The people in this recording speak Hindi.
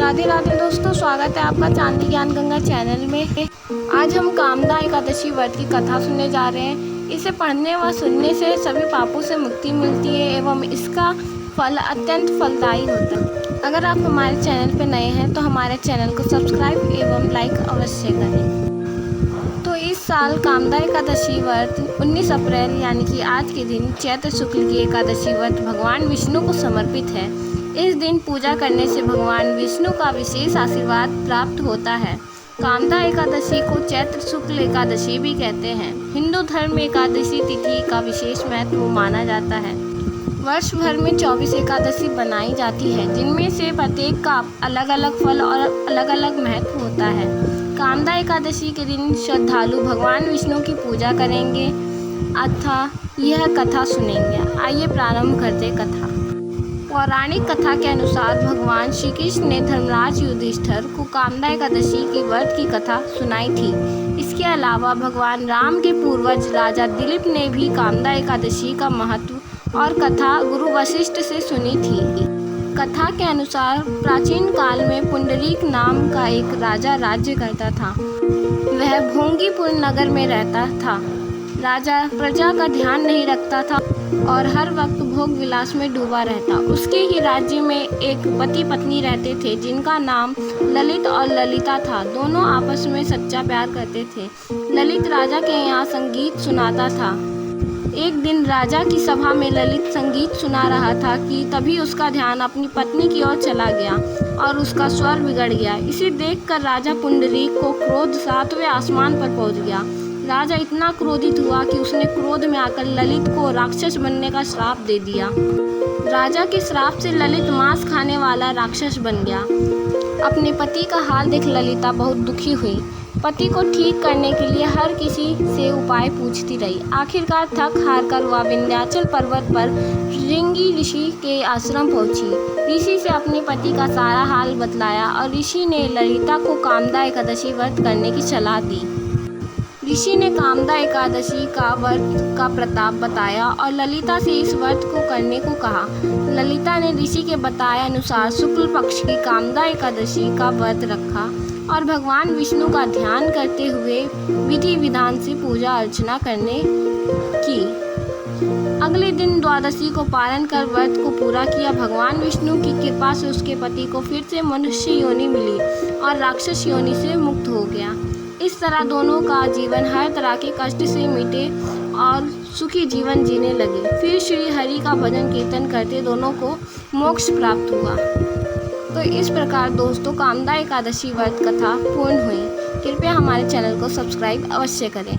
राधे राधे दोस्तों, स्वागत है आपका चांदी ज्ञान गंगा चैनल में। आज हम कामदा एकादशी व्रत की कथा सुनने जा रहे हैं। इसे पढ़ने व सुनने से सभी पापों से मुक्ति मिलती है एवं इसका फल अत्यंत फलदायी होता है। अगर आप हमारे चैनल पर नए हैं तो हमारे चैनल को सब्सक्राइब एवं लाइक अवश्य करें। तो इस साल कामदा एकादशी व्रत 19 अप्रैल यानी कि आज के दिन चैत्र शुक्ल की एकादशी व्रत भगवान विष्णु को समर्पित है। इस दिन पूजा करने से भगवान विष्णु का विशेष आशीर्वाद प्राप्त होता है। कामदा एकादशी को चैत्र शुक्ल एकादशी भी कहते हैं। हिंदू धर्म में एकादशी तिथि का विशेष महत्व माना जाता है। वर्ष भर में 24 एकादशी बनाई जाती है, जिनमें से प्रत्येक का अलग अलग फल और अलग अलग महत्व होता है। कामदा एकादशी के दिन श्रद्धालु भगवान विष्णु की पूजा करेंगे अथवा यह कथा सुनेंगे। आइए प्रारंभ करते कथा। पौराणिक कथा के अनुसार भगवान श्री कृष्ण ने धर्मराज युधिष्ठिर को कामदा एकादशी की व्रत की कथा सुनाई थी। इसके अलावा भगवान राम के पूर्वज राजा दिलीप ने भी कामदा एकादशी का महत्व और कथा गुरु वशिष्ठ से सुनी थी। कथा के अनुसार प्राचीन काल में पुंडरीक नाम का एक राजा राज्य करता था। वह भोंगीपुर नगर में रहता था। राजा प्रजा का ध्यान नहीं रखता था और हर वक्त भोग विलास में डूबा रहता। उसके ही राज्य में एक पति पत्नी रहते थे जिनका नाम ललित और ललिता था। दोनों आपस में सच्चा प्यार करते थे। ललित राजा के यहाँ संगीत सुनाता था। एक दिन राजा की सभा में ललित संगीत सुना रहा था कि तभी उसका ध्यान अपनी पत्नी की ओर चला गया और उसका स्वर बिगड़ गया। इसे देखकर राजा पुंडरीक को क्रोध 7वें आसमान पर पहुंच गया। राजा इतना क्रोधित हुआ कि उसने क्रोध में आकर ललित को राक्षस बनने का श्राप दे दिया। राजा के श्राप से ललित मांस खाने वाला राक्षस बन गया। अपने पति का हाल देख ललिता बहुत दुखी हुई। पति को ठीक करने के लिए हर किसी से उपाय पूछती रही। आखिरकार थक हार कर वह विंध्याचल पर्वत पर श्रृंगी ऋषि के आश्रम पहुंची। ऋषि से अपने पति का सारा हाल बतलाया और ऋषि ने ललिता को कामदा एकादशी व्रत करने की सलाह दी। ऋषि ने कामदा एकादशी का व्रत का प्रताप बताया और ललिता से इस व्रत को करने को कहा। ललिता ने ऋषि के बताए अनुसार शुक्ल पक्ष की कामदा एकादशी का व्रत रखा और भगवान विष्णु का ध्यान करते हुए विधि विधान से पूजा अर्चना करने की। अगले दिन द्वादशी को पालन कर व्रत को पूरा किया। भगवान विष्णु की कृपा से उसके पति को फिर से मनुष्य योनि मिली और राक्षस योनि से मुक्त हो गया। इस तरह दोनों का जीवन हर तरह के कष्ट से मिटे और सुखी जीवन जीने लगे। फिर श्री हरि का भजन कीर्तन करते दोनों को मोक्ष प्राप्त हुआ। तो इस प्रकार दोस्तों कामदा एकादशी व्रत कथा पूर्ण हुई। कृपया हमारे चैनल को सब्सक्राइब अवश्य करें।